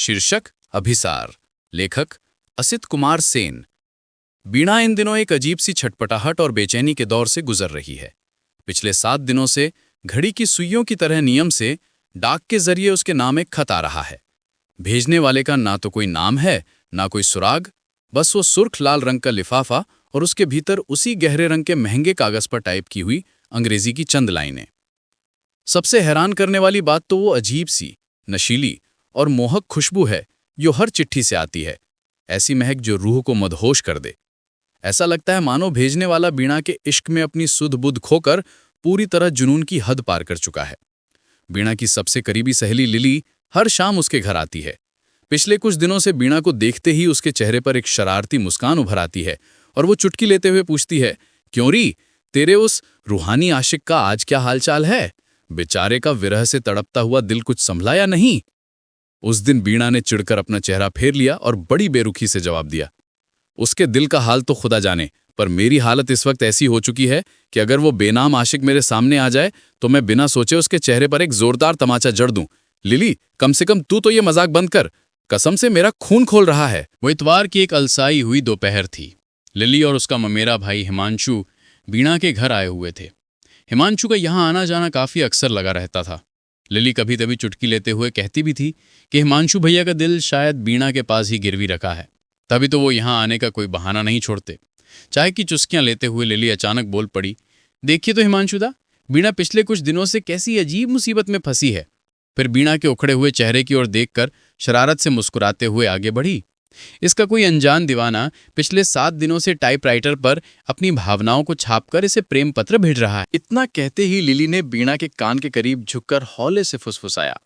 शीर्षक अभिसार। लेखक असित कुमार सेन। वीणा इन दिनों एक अजीब सी छटपटाहट और बेचैनी के दौर से गुजर रही है। पिछले 7 दिनों से घड़ी की सुइयों की तरह नियम से डाक के जरिए उसके नाम एक खत आ रहा है। भेजने वाले का ना तो कोई नाम है, ना कोई सुराग, बस वो सुर्ख लाल रंग का लिफाफा और उसके भीतर उसी गहरे रंग के महंगे कागज पर टाइप की हुई अंग्रेजी की चंद लाइनें। सबसे हैरान करने वाली बात तो वो अजीब सी, नशीली और मोहक खुशबू है जो हर चिट्ठी से आती है। ऐसी महक जो रूह को मदहोश कर दे। ऐसा लगता है मानो भेजने वाला वीणा के इश्क में अपनी सुध बुध खोकर पूरी तरह जुनून की हद पार कर चुका है। वीणा की सबसे करीबी सहेली लिली हर शाम उसके घर आती है। पिछले कुछ दिनों से वीणा को देखते ही उसके चेहरे पर एक शरारती मुस्कान उभर आती है और वो चुटकी लेते हुए पूछती है, क्यों री, तेरे उस रूहानी आशिक का आज क्या हालचाल है? बेचारे का विरह से तड़पता हुआ दिल कुछ संभला या नहीं? उस दिन वीणा ने चिढ़कर अपना चेहरा फेर लिया और बड़ी बेरुखी से जवाब दिया, उसके दिल का हाल तो खुदा जाने, पर मेरी हालत इस वक्त ऐसी हो चुकी है कि अगर वो बेनाम आशिक मेरे सामने आ जाए तो मैं बिना सोचे उसके चेहरे पर एक जोरदार तमाचा जड़ दूं। लिली, कम से कम तू तो ये मजाक बंद कर, कसम से मेरा खून खोल रहा है। वो इतवार की एक अलसाई हुई दोपहर थी। लिली और उसका ममेरा भाई हिमांशु वीणा के घर आए हुए थे। हिमांशु का यहाँ आना जाना काफी अक्सर लगा रहता था। लिली कभी कभी चुटकी लेते हुए कहती भी थी कि हिमांशु भैया का दिल शायद वीणा के पास ही गिरवी रखा है, तभी तो वो यहाँ आने का कोई बहाना नहीं छोड़ते। चाय की चुस्कियां लेते हुए लिली अचानक बोल पड़ी, देखिए तो हिमांशुदा, वीणा पिछले कुछ दिनों से कैसी अजीब मुसीबत में फंसी है। फिर वीणा के उखड़े हुए चेहरे की ओर देखकर शरारत से मुस्कुराते हुए आगे बढ़ी, इसका कोई अनजान दीवाना पिछले 7 दिनों से टाइपराइटर पर अपनी भावनाओं को छापकर इसे प्रेम पत्र भेज रहा है। इतना कहते ही लिली ने वीणा के कान के करीब झुककर हौले से फुसफुसाया,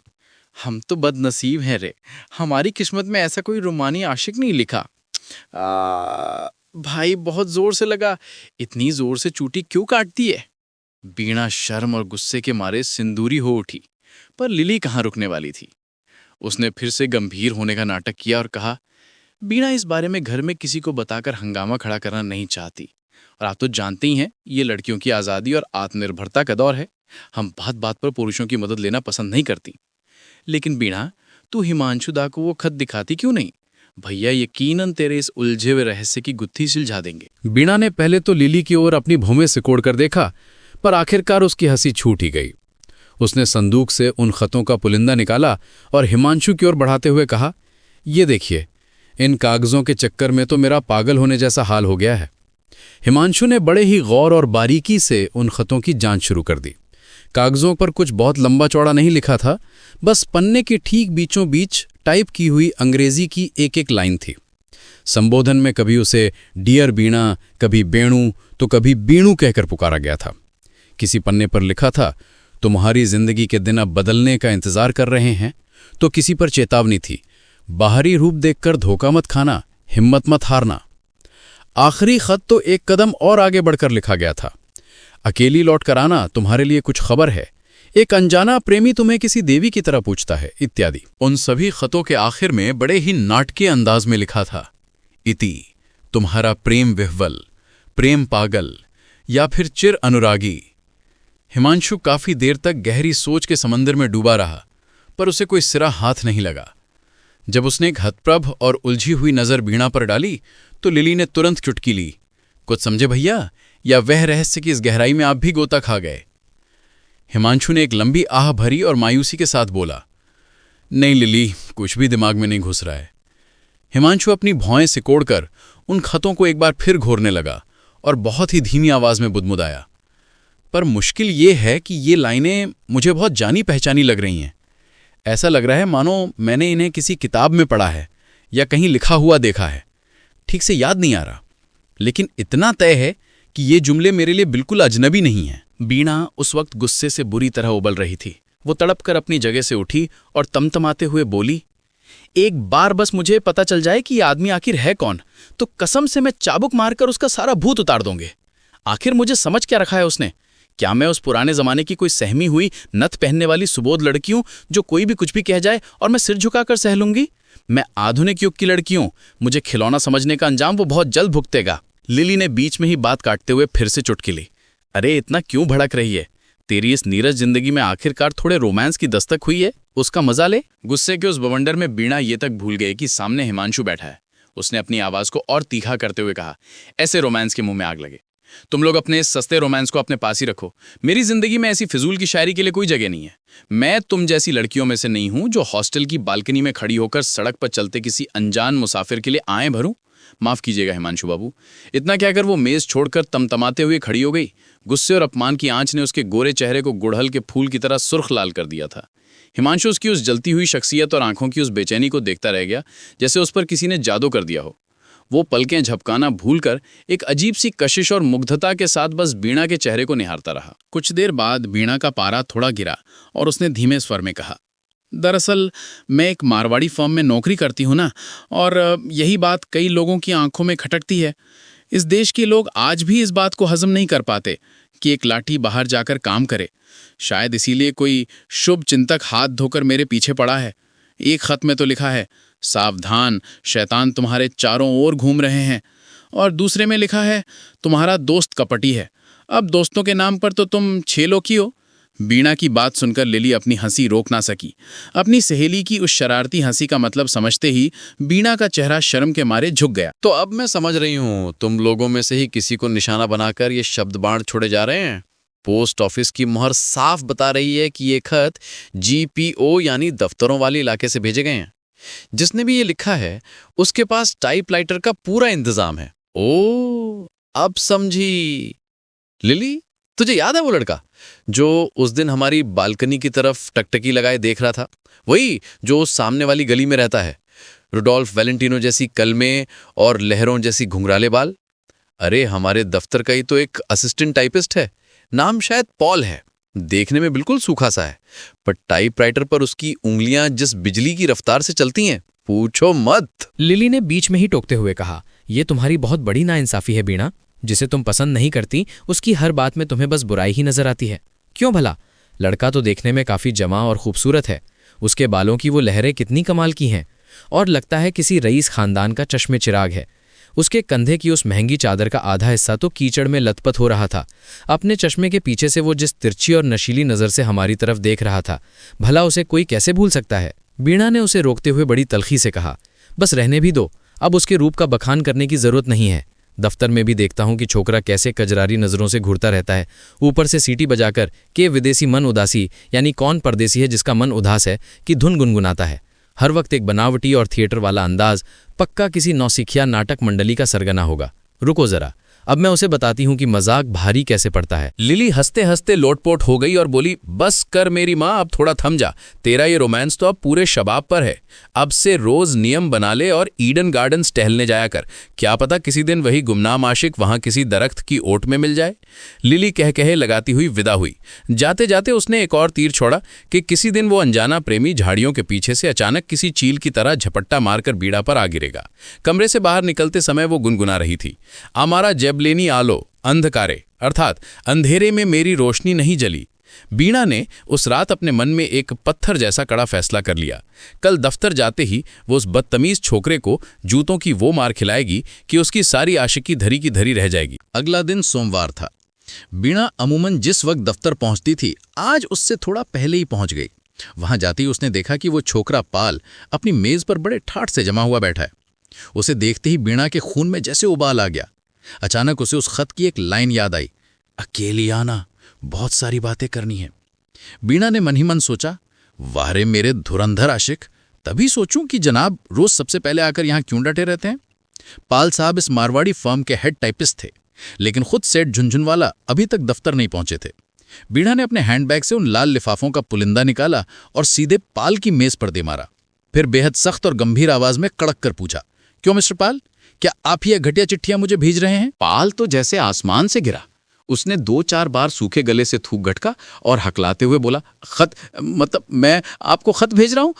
हम तो बदनसीब हैं रे, हमारी किस्मत में ऐसा कोई रूमानी आशिक नहीं लिखा। भाई बहुत जोर से लगा, इतनी जोर से चूटी क्यों काटती है? वीणा शर्म और गुस्से के मारे सिंदूरी हो उठी, पर लिली कहाँ रुकने वाली थी। उसने फिर से गंभीर होने का नाटक किया और कहा, वीणा इस बारे में घर में किसी को बताकर हंगामा खड़ा करना नहीं चाहती, और आप तो जानते ही हैं ये लड़कियों की आज़ादी और आत्मनिर्भरता का दौर है। हम बात बात पर पुरुषों की मदद लेना पसंद नहीं करती। लेकिन वीणा, तू हिमांशुदा को वो खत दिखाती क्यों नहीं? भैया यकीनन तेरे इस उलझे हुए रहस्य की गुत्थी सुलझा देंगे। वीणा ने पहले तो लिली की ओर अपनी भौवें सिकोड़ कर देखा, पर आखिरकार उसकी हंसी छूट ही गई। उसने संदूक से उन खतों का पुलिंदा निकाला और हिमांशु की ओर बढ़ाते हुए कहा, ये देखिए, इन कागजों के चक्कर में तो मेरा पागल होने जैसा हाल हो गया है। हिमांशु ने बड़े ही गौर और बारीकी से उन खतों की जांच शुरू कर दी। कागजों पर कुछ बहुत लंबा चौड़ा नहीं लिखा था, बस पन्ने के ठीक बीचों बीच टाइप की हुई अंग्रेजी की एक एक लाइन थी। संबोधन में कभी उसे डियर वीणा, कभी बेणु तो कभी बीणु कहकर पुकारा गया था। किसी पन्ने पर लिखा था, तुम्हारी जिंदगी के दिन अब बदलने का इंतजार कर रहे हैं, तो किसी पर चेतावनी थी, बाहरी रूप देखकर धोखा मत खाना, हिम्मत मत हारना। आखिरी खत तो एक कदम और आगे बढ़कर लिखा गया था, अकेली लौट कर आना, तुम्हारे लिए कुछ खबर है, एक अनजाना प्रेमी तुम्हें किसी देवी की तरह पूछता है, इत्यादि। उन सभी खतों के आखिर में बड़े ही नाटकीय अंदाज में लिखा था, इति तुम्हारा प्रेम विह्वल, प्रेम पागल या फिर चिर अनुरागी। हिमांशु काफी देर तक गहरी सोच के समंदर में डूबा रहा, पर उसे कोई सिरा हाथ नहीं लगा। जब उसने एक हतप्रभ और उलझी हुई नजर वीणा पर डाली तो लिली ने तुरंत चुटकी ली, कुछ समझे भैया, या वह रहस्य की इस गहराई में आप भी गोता खा गए? हिमांशु ने एक लंबी आह भरी और मायूसी के साथ बोला, नहीं लिली, कुछ भी दिमाग में नहीं घुस रहा है। हिमांशु अपनी भौएं सिकोड़कर उन खतों को एक बार फिर घोरने लगा और बहुत ही धीमी आवाज में बुदबुदाया, पर मुश्किल ये है कि ये लाइनें मुझे बहुत जानी पहचानी लग रही हैं। ऐसा लग रहा है मानो मैंने इन्हें किसी किताब में पढ़ा है या कहीं लिखा हुआ देखा है। ठीक से याद नहीं आ रहा, लेकिन इतना तय है कि ये जुमले मेरे लिए बिल्कुल अजनबी नहीं हैं। वीणा उस वक्त गुस्से से बुरी तरह उबल रही थी। वो तड़प कर अपनी जगह से उठी और तमतमाते हुए बोली, एक बार बस मुझे पता चल जाए कि ये आदमी आखिर है कौन, तो कसम से मैं चाबुक मारकर उसका सारा भूत उतार दूंगे। आखिर मुझे समझ क्या रखा है उसने? क्या मैं उस पुराने जमाने की कोई सहमी हुई नथ पहनने वाली सुबोध लड़की हूं जो कोई भी कुछ भी कह जाए और मैं सिर झुकाकर सह लूंगी? मैं आधुनिक युग की लड़की हूं, मुझे खिलौना समझने का अंजाम वो बहुत जल्द भुगतेगा। लिली ने बीच में ही बात काटते हुए फिर से चुटकी ली, अरे इतना क्यों भड़क रही है? तेरी इस नीरस जिंदगी में आखिरकार थोड़े रोमांस की दस्तक हुई है, उसका मजा ले। गुस्से के उस बवंडर में बीणा ये तक भूल गई कि सामने हिमांशु बैठा है। उसने अपनी आवाज को और तीखा करते हुए कहा, ऐसे रोमांस के मुंह में आग लगे। तुम लोग अपने इस सस्ते रोमांस को अपने पास ही रखो। मेरी जिंदगी में ऐसी फिजूल की शायरी के लिए कोई जगह नहीं है। मैं तुम जैसी लड़कियों में से नहीं हूं जो हॉस्टल की बालकनी में खड़ी होकर सड़क पर चलते किसी अनजान मुसाफिर के लिए आए भरूं। माफ कीजिएगा हिमांशु बाबू। इतना कहकर वो मेज छोड़कर तमतमाते हुए खड़ी हो गई। गुस्से और अपमान की आंच ने उसके गोरे चेहरे को गुड़हल के फूल की तरह सुर्ख लाल कर दिया था। हिमांशु उसकी उस जलती हुई शख्सियत और आंखों की उस बेचैनी को देखता रह गया, जैसे उस पर किसी ने जादू कर दिया हो। वो पलकें झपकाना भूलकर एक अजीब सी कशिश और मुग्धता के साथ बस बीणा के चेहरे को निहारता रहा। कुछ देर बाद बीणा का पारा थोड़ा गिरा और उसने धीमे स्वर में कहा, दरअसल मैं एक मारवाड़ी फर्म में नौकरी करती हूँ ना, और यही बात कई लोगों की आंखों में खटकती है। इस देश के लोग आज भी इस बात को हजम नहीं कर पाते कि एक लाठी बाहर जाकर काम करे। शायद इसीलिए कोई शुभ चिंतक हाथ धोकर मेरे पीछे पड़ा है। एक खत में तो लिखा है, सावधान, शैतान तुम्हारे चारों ओर घूम रहे हैं, और दूसरे में लिखा है, तुम्हारा दोस्त कपटी है। अब दोस्तों के नाम पर तो तुम छेलो की हो। बीणा की बात सुनकर लिली अपनी हंसी रोक ना सकी। अपनी सहेली की उस शरारती हंसी का मतलब समझते ही बीणा का चेहरा शर्म के मारे झुक गया। तो अब मैं समझ रही हूँ, तुम लोगों में से ही किसी को निशाना बनाकर ये शब्द बाण छोड़े जा रहे हैं। पोस्ट ऑफिस की मुहर साफ बता रही है कि ये खत GPO यानी दफ्तरों वाले इलाके से भेजे गए हैं। जिसने भी ये लिखा है उसके पास टाइपराइटर का पूरा इंतजाम है। ओ, अब समझी। लिली, तुझे याद है वो लड़का जो उस दिन हमारी बालकनी की तरफ टकटकी लगाए देख रहा था? वही जो सामने वाली गली में रहता है। रुडोल्फ वैलेंटिनो जैसी कलमें और लहरों जैसी घुंघराले बाल। अरे हमारे दफ्तर का ही तो एक असिस्टेंट टाइपिस्ट है, नाम शायद पॉल है। देखने में बिल्कुल सूखा सा है, पर टाइपराइटर पर उसकी उंगलियां जिस बिजली की रफ्तार से चलती हैं, पूछो मत। लिली ने बीच में ही टोकते हुए कहा, यह तुम्हारी बहुत बड़ी नाइंसाफी है बीणा। जिसे तुम पसंद नहीं करती उसकी हर बात में तुम्हें बस बुराई ही नजर आती है। क्यों भला? लड़का तो देखने में काफी जमा और खूबसूरत है। उसके बालों की वो लहरें कितनी कमाल की हैं, और लगता है किसी रईस खानदान का चश्मे चिराग है। उसके कंधे की उस महंगी चादर का आधा हिस्सा तो कीचड़ में लथपथ हो रहा था। अपने चश्मे के पीछे से वो जिस तिरछी और नशीली नज़र से हमारी तरफ देख रहा था, भला उसे कोई कैसे भूल सकता है? बीणा ने उसे रोकते हुए बड़ी तलखी से कहा, बस रहने भी दो, अब उसके रूप का बखान करने की जरूरत नहीं है। दफ्तर में भी देखता हूं कि छोकरा कैसे कजरारी नजरों से घूरता रहता है, ऊपर से सीटी बजाकर के विदेशी मन उदासी, यानी कौन परदेसी है जिसका मन उदास है, कि धुन गुनगुनाता है। हर वक्त एक बनावटी और थिएटर वाला अंदाज, पक्का किसी नौसिखिया नाटक मंडली का सरगना होगा। रुको जरा, अब मैं उसे बताती हूं कि मजाक भारी कैसे पड़ता है। लिली हंसते हंसते लोटपोट हो गई और बोली, बस कर मेरी माँ, अब थोड़ा थम जा। तेरा ये रोमांस तो अब पूरे शबाब पर है। अब से रोज नियम बना ले और ईडन गार्डन्स टहलने जाया कर। क्या पता किसी दिन वही गुमनाम आशिक वहां किसी दरख्त की ओट में मिल जाए। लिली कह कहे लगाती हुई विदा हुई। जाते जाते उसने एक और तीर छोड़ा कि किसी दिन वो अनजाना प्रेमी झाड़ियों के पीछे से अचानक किसी चील की तरह झपट्टा मारकर बीड़ा पर आ गिरेगा। कमरे से बाहर निकलते समय वो गुनगुना रही थी, आमारा जबलेनी आलो अंधकारे, अर्थात अंधेरे में मेरी रोशनी नहीं जली। बीणा ने उस रात अपने मन में एक पत्थर जैसा कड़ा फैसला कर लिया। कल दफ्तर जाते ही वो उस बदतमीज छोकरे को जूतों की वो मार खिलाएगी कि उसकी सारी आशिकी धरी की धरी रह जाएगी। अगला दिन सोमवार था। बीणा अमूमन जिस वक्त दफ्तर पहुंचती थी, आज उससे थोड़ा पहले ही पहुंच गई। वहां जाते ही उसने देखा कि वो छोकरा पाल अपनी मेज पर बड़े ठाठ से जमा हुआ बैठा है। उसे देखते ही बीणा के खून में जैसे उबाल आ गया। अचानक उसे उस खत की एक लाइन याद आई, अकेली आना, बहुत सारी बातें करनी है। बीणा ने मन ही मन सोचा, वाह रे मेरे धुरंधर आशिक, तभी सोचूं कि जनाब रोज सबसे पहले आकर यहां क्यों डटे रहते हैं। पाल साहब इस मारवाड़ी फर्म के हेड टाइपिस्ट थे, लेकिन खुद सेठ झुनझुनवाला अभी तक दफ्तर नहीं पहुंचे थे। बीणा ने अपने हैंडबैग से उन लाल लिफाफों का पुलिंदा निकाला और सीधे पाल की मेज पर दे मारा। फिर बेहद सख्त और गंभीर आवाज में कड़क कर पूछा, क्यों मिस्टर पाल, क्या आप ये घटिया चिट्ठियां मुझे भेज रहे हैं? पाल तो जैसे आसमान से गिरा। उसने 2-4 बार सूखे गले से थूक गटका और हकलाते हुए बोला, खत मतलब मैं आपको खत भेज रहा हूं?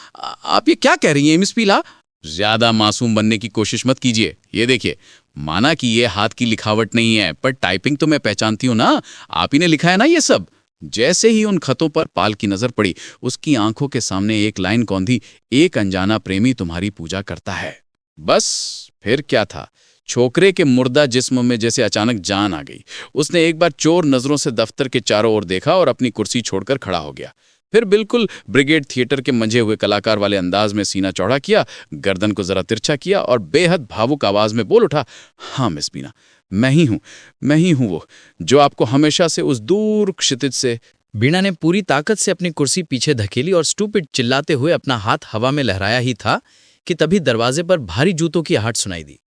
आप ये क्या कह रही हैं मिस पीला? ज्यादा मासूम बनने की कोशिश मत कीजिए। ये देखिए, माना कि ये हाथ की लिखावट नहीं है, पर टाइपिंग तो मैं पहचानती हूं ना। आप ही ने लिखा है ना ये सब। जैसे ही उन खतों पर पाल की नजर पड़ी, उसकी आंखों के सामने एक लाइन कौंधी, एक अनजाना प्रेमी तुम्हारी पूजा करता है। बस फिर क्या था, छोकरे के मुर्दा जिस्म में जैसे अचानक जान आ गई। उसने एक बार चोर नजरों से दफ्तर के चारों ओर देखा और अपनी कुर्सी छोड़कर खड़ा हो गया। फिर बिल्कुल ब्रिगेड थिएटर के मंझे हुए कलाकार वाले अंदाज में सीना चौड़ा किया, गर्दन को जरा तिरछा किया और बेहद भावुक आवाज में बोल उठा, हाँ मिस बीना, मैं ही हूं वो जो आपको हमेशा से उस दूर क्षितिज से। बीणा ने पूरी ताकत से अपनी कुर्सी पीछे धकेली और स्टूपिड चिल्लाते हुए अपना हाथ हवा में लहराया ही था कि तभी दरवाजे पर भारी जूतों की आहट सुनाई दी।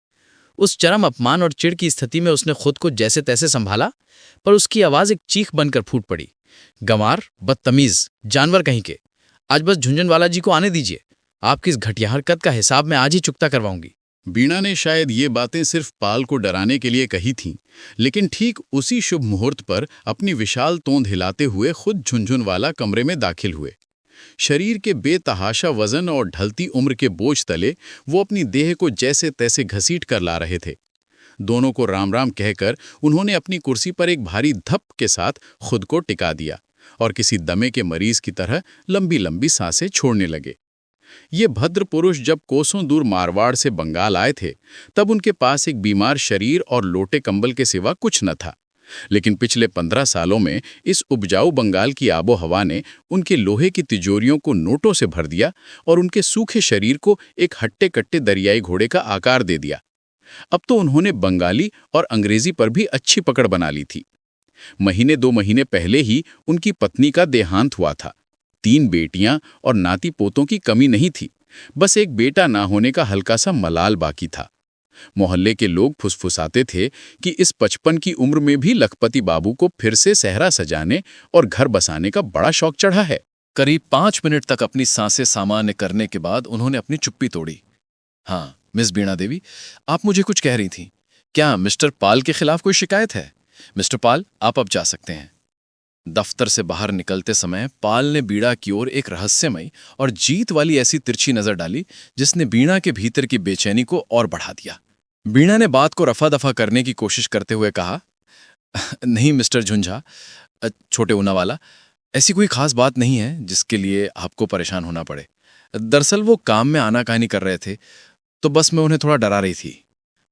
उस चरम अपमान और चिढ़ की स्थिति में उसने खुद को जैसे तैसे संभाला, पर उसकी आवाज एक चीख बनकर फूट पड़ी। गंवार, बदतमीज, जानवर कहीं के, आज बस झुंझुनवाला जी को आने दीजिए। आपकी इस घटिया हरकत का हिसाब मैं आज ही चुकता करवाऊंगी। बीणा ने शायद ये बातें सिर्फ पाल को डराने के लिए कही थीं, लेकिन ठीक उसी शुभ मुहूर्त पर अपनी विशाल तोंद हिलाते हुए खुद झुंझुनवाला कमरे में दाखिल हुए। शरीर के बेतहाशा वजन और ढलती उम्र के बोझ तले वो अपनी देह को जैसे तैसे घसीट कर ला रहे थे। दोनों को राम राम कहकर उन्होंने अपनी कुर्सी पर एक भारी धप के साथ खुद को टिका दिया और किसी दमे के मरीज की तरह लंबी लंबी सांसें छोड़ने लगे। ये भद्र पुरुष जब कोसों दूर मारवाड़ से बंगाल आए थे, तब उनके पास एक बीमार शरीर और लोटे कंबल के सिवा कुछ न था। लेकिन पिछले 15 सालों में इस उपजाऊ बंगाल की आबो हवा ने उनके लोहे की तिजोरियों को नोटों से भर दिया और उनके सूखे शरीर को एक हट्टे कट्टे दरियाई घोड़े का आकार दे दिया। अब तो उन्होंने बंगाली और अंग्रेजी पर भी अच्छी पकड़ बना ली थी। महीने 2 महीने पहले ही उनकी पत्नी का देहांत हुआ था। 3 बेटियां और नाती पोतों की कमी नहीं थी, बस एक बेटा ना होने का हल्का सा मलाल बाकी था। मोहल्ले के लोग फुसफुसाते थे कि इस 55 की उम्र में भी लखपति बाबू को फिर से सहरा सजाने और घर बसाने का बड़ा शौक चढ़ा है। करीब 5 मिनट तक अपनी सांसें सामान्य करने के बाद उन्होंने अपनी चुप्पी तोड़ी। हाँ मिस बीणा देवी, आप मुझे कुछ कह रही थीं। क्या मिस्टर पाल के खिलाफ कोई शिकायत है? मिस्टर पाल, आप अब जा सकते हैं। दफ्तर से बाहर निकलते समय पाल ने बीणा की ओर एक रहस्यमयी और जीत वाली ऐसी तिरछी नजर डाली जिसने बीणा के भीतर की बेचैनी को और बढ़ा दिया। बीणा ने बात को रफा दफा करने की कोशिश करते हुए कहा, नहीं मिस्टर झुंझा, छोटे ऊनावाला, ऐसी कोई खास बात नहीं है जिसके लिए आपको परेशान होना पड़े। दरअसल वो काम में आनाकानी कर रहे थे, तो बस मैं उन्हें थोड़ा डरा रही थी।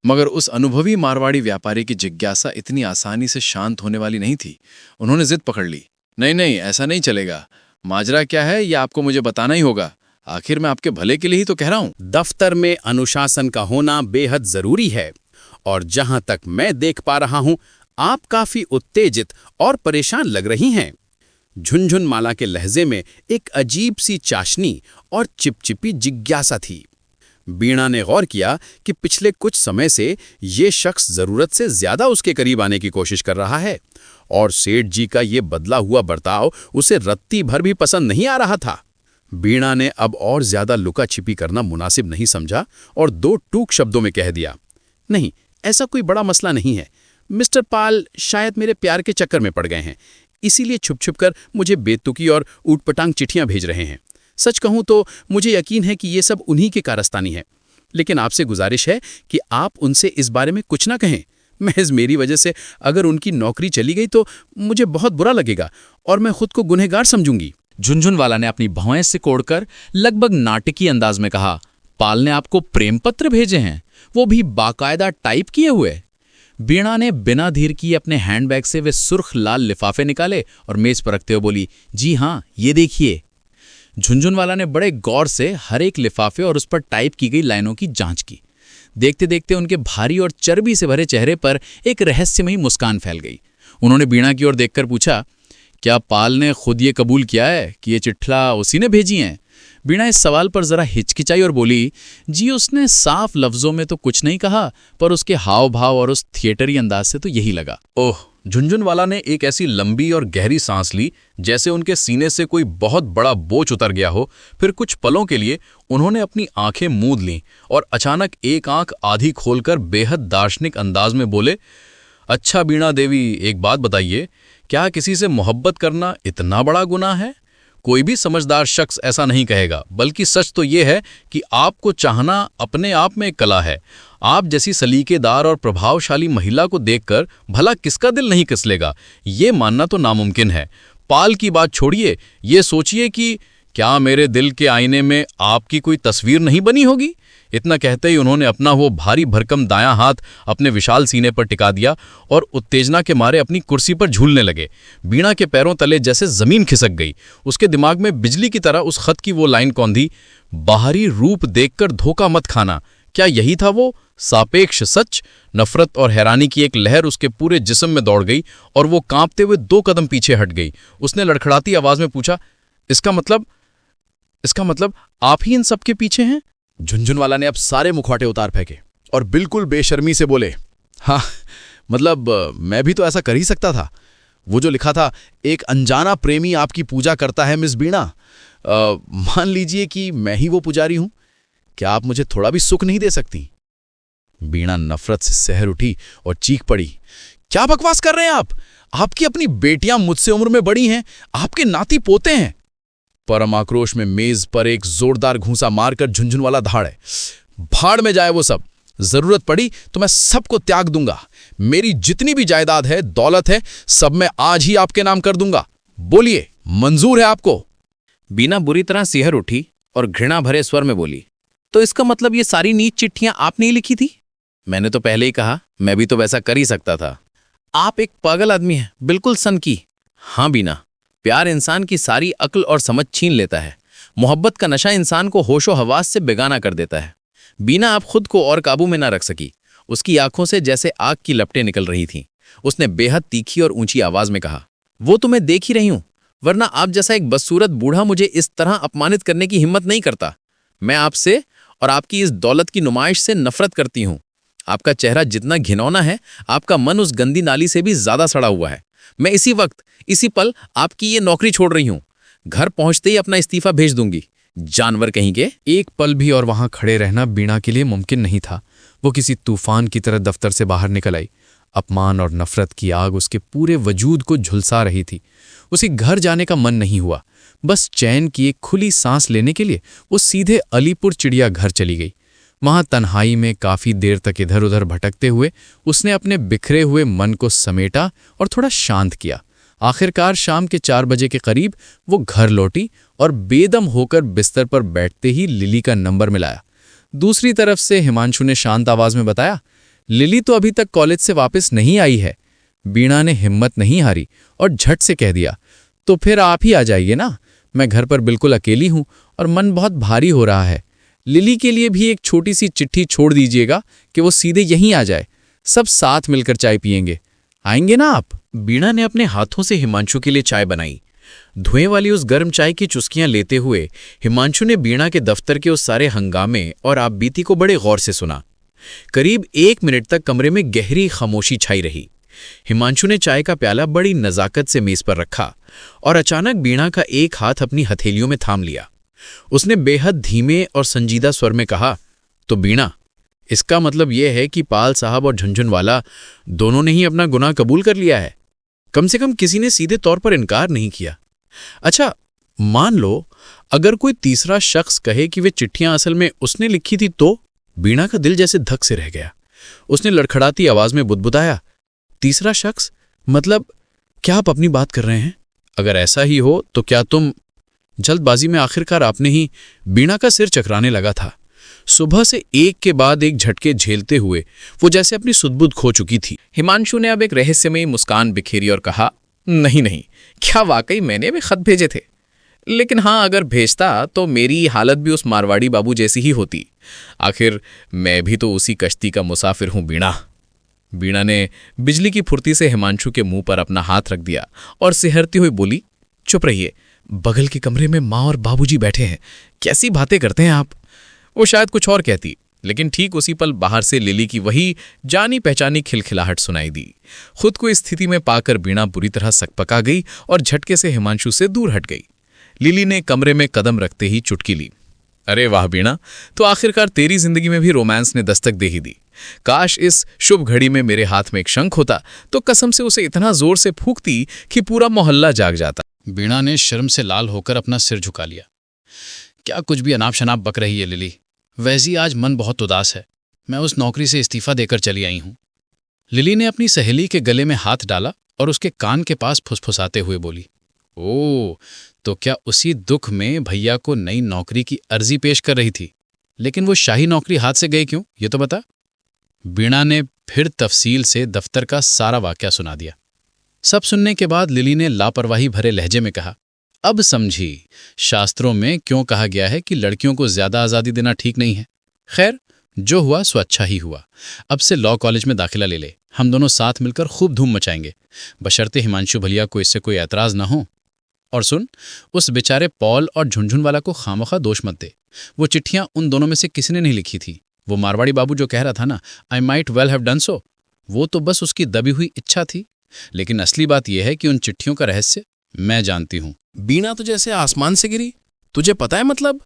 मगर उस अनुभवी मारवाड़ी व्यापारी की जिज्ञासा इतनी आसानी से शांत होने वाली नहीं थी। उन्होंने जिद पकड़ ली, नहीं, ऐसा नहीं चलेगा। माजरा क्या है ये आपको मुझे बताना ही होगा। आखिर मैं आपके भले के लिए ही तो कह रहा हूं। दफ्तर में अनुशासन का होना बेहद जरूरी है, और जहां तक मैं देख पा रहा हूं, आप काफी उत्तेजित और परेशान लग रही हैं। झुनझुनमाला के लहजे में एक अजीब सी चाशनी और चिपचिपी जिज्ञासा थी। बीणा ने गौर किया कि पिछले कुछ समय से ये शख्स जरूरत से ज्यादा उसके करीब आने की कोशिश कर रहा है, और सेठ जी का ये बदला हुआ बर्ताव उसे रत्ती भर भी पसंद नहीं आ रहा था। बीणा ने अब और ज्यादा लुका छिपी करना मुनासिब नहीं समझा और 2 टूक शब्दों में कह दिया, नहीं, ऐसा कोई बड़ा मसला नहीं है। मिस्टर पाल शायद मेरे प्यार के चक्कर में पड़ गए हैं, इसीलिए छुप छुप कर मुझे बेतुकी और ऊटपटांग चिट्ठियां भेज रहे हैं। सच कहूं तो मुझे यकीन है कि ये सब उन्हीं की कारस्तानी है, लेकिन आपसे गुजारिश है कि आप उनसे इस बारे में कुछ ना कहें। महज मेरी वजह से अगर उनकी नौकरी चली गई तो मुझे बहुत बुरा लगेगा और मैं खुद को गुनहगार समझूंगी। झुनझुनवाला ने अपनी भौएं से कोड़कर लगभग नाटकीय अंदाज में कहा, पाल ने आपको प्रेम पत्र भेजे हैं, वो भी बाकायदा टाइप किए हुए। बीणा ने बिना धीर किए अपने हैंडबैग से वे सुर्ख लाल लिफाफे निकाले और मेज पर रखते हुए बोली, जी हाँ, ये देखिए। झुनझुनवाला ने बड़े गौर से हर एक लिफाफे और उस पर टाइप की गई लाइनों की जांच की। देखते देखते उनके भारी और चर्बी से भरे चेहरे पर एक रहस्यमयी मुस्कान फैल गई। उन्होंने बीणा की ओर देखकर पूछा, क्या पाल ने खुद ये कबूल किया है कि ये चिट्ठा उसी ने भेजी हैं? बीणा इस सवाल पर जरा हिचकिचाई और बोली, जी उसने साफ लफ्जों में तो कुछ नहीं कहा, पर उसके हाव भाव और उस थिएटरी अंदाज से तो यही लगा। ओह! झुनझुनवाला ने एक ऐसी लंबी और गहरी सांस ली जैसे उनके सीने से कोई बहुत बड़ा बोझ उतर गया हो। फिर कुछ पलों के लिए उन्होंने अपनी आंखें मूंद लीं और अचानक एक आंख आधी खोलकर बेहद दार्शनिक अंदाज में बोले, अच्छा बीणा देवी, एक बात बताइए, क्या किसी से मोहब्बत करना इतना बड़ा गुनाह है? कोई भी समझदार शख्स ऐसा नहीं कहेगा, बल्कि सच तो ये है कि आपको चाहना अपने आप में एक कला है। आप जैसी सलीकेदार और प्रभावशाली महिला को देखकर भला किसका दिल नहीं किसलेगा, ये मानना तो नामुमकिन है। पाल की बात छोड़िए, ये सोचिए कि क्या मेरे दिल के आईने में आपकी कोई तस्वीर नहीं बनी होगी? इतना कहते ही उन्होंने अपना वो भारी भरकम दायां हाथ अपने विशाल सीने पर टिका दिया और उत्तेजना के मारे अपनी कुर्सी पर झूलने लगे। बीणा के पैरों तले जैसे जमीन खिसक गई। उसके दिमाग में बिजली की तरह उस खत की वो लाइन कौंधी, बाहरी रूप देखकर धोखा मत खाना। क्या यही था वो सापेक्ष सच? नफरत और हैरानी की एक लहर उसके पूरे जिस्म में दौड़ गई और वो कांपते हुए 2 कदम पीछे हट गई। उसने लड़खड़ाती आवाज में पूछा, इसका मतलब आप ही इन सब के पीछे हैं? झुनझुनवाला ने अब सारे मुखौटे उतार फेंके और बिल्कुल बेशर्मी से बोले, हाँ मतलब मैं भी तो ऐसा कर ही सकता था। वो जो लिखा था, एक अनजाना प्रेमी आपकी पूजा करता है मिस बीणा, मान लीजिए कि मैं ही वो पुजारी हूं। क्या आप मुझे थोड़ा भी सुख नहीं दे सकती? बीणा नफरत से सहर उठी और चीख पड़ी, क्या बकवास कर रहे हैं आप? आपकी अपनी बेटियां मुझसे उम्र में बड़ी हैं, आपके नाती पोते हैं। परम आक्रोश में मेज पर एक जोरदार घूंसा मारकर झुनझुनवाला धाड़े, भाड़ में जाए वो सब। जरूरत पड़ी तो मैं सबको त्याग दूंगा। मेरी जितनी भी जायदाद है, दौलत है, सब मैं आज ही आपके नाम कर दूंगा। बोलिए, मंजूर है आपको? बीना बुरी तरह सिहर उठी और घृणा भरे स्वर में बोली, तो इसका मतलब ये सारी नीच चिट्ठियां आपने ही लिखी थी? मैंने तो पहले ही कहा, मैं भी तो वैसा कर ही सकता था। आप एक पागल आदमी हैं, बिल्कुल सनकी। हाँ बीना, प्यार इंसान की सारी अक्ल और समझ छीन लेता है। मोहब्बत का नशा इंसान को होशो हवास से बेगाना कर देता है। बीना आप खुद को और काबू में ना रख सकी। उसकी आंखों से जैसे आग की लपटें निकल रही थीं। उसने बेहद तीखी और ऊंची आवाज में कहा, वो तो मैं देख ही रही हूं, वरना आप जैसा एक बदसूरत बूढ़ा मुझे इस तरह अपमानित करने की हिम्मत नहीं करता। मैं आपसे और आपकी इस दौलत की नुमाइश से नफरत करती हूं। आपका चेहरा जितना घिनौना है, आपका मन उस गंदी नाली से भी ज्यादा सड़ा हुआ है। मैं इसी वक्त, इसी पल आपकी ये नौकरी छोड़ रही हूं। घर पहुंचते ही अपना इस्तीफा भेज दूंगी। जानवर कहीं के। एक पल भी और वहां खड़े रहना बीणा के लिए मुमकिन नहीं था। वो किसी तूफान की तरह दफ्तर से बाहर निकल आई। अपमान और नफरत की आग उसके पूरे वजूद को झुलसा रही थी। उसे घर जाने का मन नहीं हुआ। बस चैन की एक खुली सांस लेने के लिए वो सीधे अलीपुर चिड़ियाघर चली गई। वहां तन्हाई में काफी देर तक इधर उधर भटकते हुए उसने अपने बिखरे हुए मन को समेटा और थोड़ा शांत किया। आखिरकार शाम के 4 बजे के करीब वो घर लौटी और बेदम होकर बिस्तर पर बैठते ही लिली का नंबर मिलाया। दूसरी तरफ से हिमांशु ने शांत आवाज में बताया, लिली तो अभी तक कॉलेज से वापस नहीं आई है। बीणा ने हिम्मत नहीं हारी और झट से कह दिया, तो फिर आप ही आ जाइए ना। मैं घर पर बिल्कुल अकेली हूं और मन बहुत भारी हो रहा है। लिली के लिए भी एक छोटी सी चिट्ठी छोड़ दीजिएगा कि वो सीधे यहीं आ जाए। सब साथ मिलकर चाय पियेंगे। आएंगे ना आप? बीणा ने अपने हाथों से हिमांशु के लिए चाय बनाई। धुएं वाली उस गर्म चाय की चुस्कियां लेते हुए हिमांशु ने बीणा के दफ्तर के उस सारे हंगामे और आपबीती को बड़े गौर से सुना। करीब 1 मिनट तक कमरे में गहरी खामोशी छाई रही। हिमांशु ने चाय का प्याला बड़ी नजाकत से मेज पर रखा और अचानक बीणा का एक हाथ अपनी हथेलियों में थाम लिया। उसने बेहद धीमे और संजीदा स्वर में कहा, तो बीणा, इसका मतलब यह है कि पाल साहब और झुनझुनवाला दोनों ने ही अपना गुनाह कबूल कर लिया है। कम से कम किसी ने सीधे तौर पर इनकार नहीं किया। अच्छा, मान लो अगर कोई तीसरा शख्स कहे कि वे चिट्ठियां असल में उसने लिखी थी तो? बीणा का दिल जैसे धक से रह गया। उसने लड़खड़ाती आवाज में बुदबुदाया, तीसरा शख्स? मतलब क्या आप अपनी बात कर रहे हैं? अगर ऐसा ही हो तो क्या तुम? जल्दबाजी में आखिरकार आपने ही। बीणा का सिर चकराने लगा था। सुबह से एक के बाद एक झटके झेलते हुए वो जैसे अपनी सुध-बुध खो चुकी थी। हिमांशु ने अब एक रहस्यमयी मुस्कान बिखेरी और कहा, नहीं, क्या वाकई मैंने भी खत भेजे थे? लेकिन हाँ, अगर भेजता तो मेरी हालत भी उस मारवाड़ी बाबू जैसी ही होती। आखिर मैं भी तो उसी कश्ती का मुसाफिर हूं बीणा। बीणा ने बिजली की फुर्ती से हिमांशु के मुंह पर अपना हाथ रख दिया और सिहरती हुई बोली, चुप रहिए, बगल के कमरे में माँ और बाबूजी बैठे हैं। कैसी बातें करते हैं आप? वो शायद कुछ और कहती, लेकिन ठीक उसी पल बाहर से लिली की वही जानी पहचानी खिलखिलाहट सुनाई दी। खुद को इस स्थिति में पाकर बीणा बुरी तरह सकपका गई और झटके से हिमांशु से दूर हट गई। लिली ने कमरे में कदम रखते ही चुटकी ली, अरे वाह बीणा, तो आखिरकार तेरी जिंदगी में भी रोमांस ने दस्तक दे ही दी। काश इस शुभ घड़ी में मेरे हाथ में एक शंख होता तो कसम से उसे इतना जोर से फूंकती कि पूरा मोहल्ला जाग जाता। बीणा ने शर्म से लाल होकर अपना सिर झुका लिया। क्या कुछ भी अनाप शनाप बक रही है लिली? वैसी आज मन बहुत उदास है। मैं उस नौकरी से इस्तीफा देकर चली आई हूं। लिली ने अपनी सहेली के गले में हाथ डाला और उसके कान के पास फुसफुसाते हुए बोली, ओह, तो क्या उसी दुख में भैया को नई नौकरी की अर्जी पेश कर रही थी? लेकिन वो शाही नौकरी हाथ से गई क्यों, ये तो बता। बीणा ने फिर तफसील से दफ्तर का सारा वाकया सुना दिया। सब सुनने के बाद लिली ने लापरवाही भरे लहजे में कहा, अब समझी शास्त्रों में क्यों कहा गया है कि लड़कियों को ज्यादा आज़ादी देना ठीक नहीं है। खैर, जो हुआ सो अच्छा ही हुआ। अब से लॉ कॉलेज में दाखिला ले ले, हम दोनों साथ मिलकर खूब धूम मचाएंगे, बशर्ते हिमांशु भलिया को इससे कोई ऐतराज ना हो। और सुन, उस बेचारे पॉल और झुनझुन वाला को खामखा दोष मत दे। वो चिट्ठियां उन दोनों में से किसी ने नहीं लिखी थी। वो मारवाड़ी बाबू जो कह रहा था ना, I might well have done so, वो तो बस उसकी दबी हुई इच्छा थी। लेकिन असली बात यह है कि उन चिट्ठियों का रहस्य मैं जानती हूं। बीणा तो जैसे आसमान से गिरी, तुझे पता है मतलब?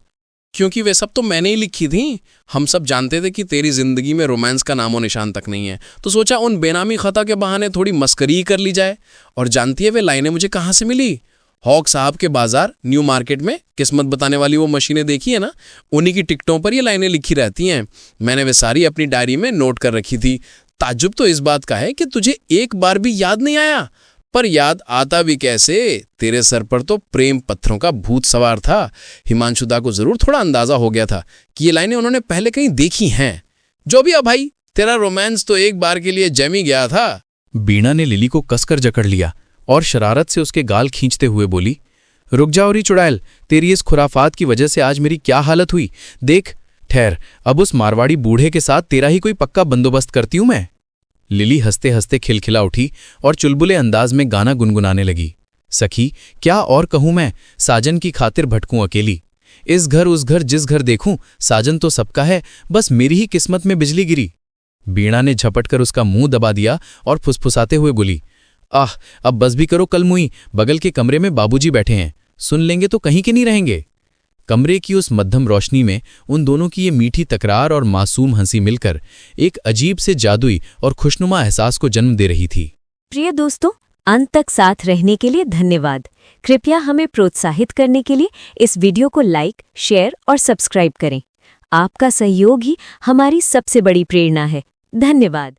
क्योंकि वे सब तो मैंने ही लिखी थी। हम सब जानते थे कि तेरी जिंदगी में रोमांस का नामो निशान तक नहीं है, तो सोचा उन बेनामी खता के बहाने थोड़ी मस्करी ही कर ली जाए। और जानती है वे लाइनें मुझे कहाँ से मिली? हॉक साहब के बाजार न्यू मार्केट में किस्मत बताने वाली वो मशीनें देखी है ना, उन्हीं की टिकटों पर ये लाइनें लिखी रहती हैं। मैंने वे सारी अपनी डायरी में नोट कर रखी थी। ताज्जुब तो इस बात का है कि तुझे एक बार भी याद नहीं आया। पर याद आता भी कैसे, तेरे सर पर तो प्रेम पत्थरों का भूत सवार था। हिमांशुदा को जरूर थोड़ा अंदाजा हो गया था कि ये लाइनें उन्होंने पहले कहीं देखी हैं। जो भी अब भाई, तेरा रोमांस तो एक बार के लिए जम ही गया था। बीणा ने लिली को कसकर जकड़ लिया और शरारत से उसके गाल खींचते हुए बोली, रुक जाओ री चुड़ैल, तेरी इस खुराफात की वजह से आज मेरी क्या हालत हुई देख। ठहर, अब उस मारवाड़ी बूढ़े के साथ तेरा ही कोई पक्का बंदोबस्त करती हूं मैं। लिली हंसते हंसते खिलखिला उठी और चुलबुले अंदाज में गाना गुनगुनाने लगी। सखी, क्या और कहूं मैं, साजन की खातिर भटकूं अकेली। इस घर उस घर जिस घर देखूं, साजन तो सबका है, बस मेरी ही किस्मत में बिजली गिरी। बीणा ने झपटकर उसका मुंह दबा दिया और फुसफुसाते हुए बोली, आह, अब बस भी करो कलमुई, बगल के कमरे में बाबूजी बैठे हैं, सुन लेंगे तो कहीं के नहीं रहेंगे। कमरे की उस मध्यम रोशनी में उन दोनों की ये मीठी तकरार और मासूम हंसी मिलकर एक अजीब से जादुई और खुशनुमा एहसास को जन्म दे रही थी। प्रिय दोस्तों, अंत तक साथ रहने के लिए धन्यवाद। कृपया हमें प्रोत्साहित करने के लिए इस वीडियो को लाइक, शेयर और सब्सक्राइब करें। आपका सहयोग ही हमारी सबसे बड़ी प्रेरणा है। धन्यवाद।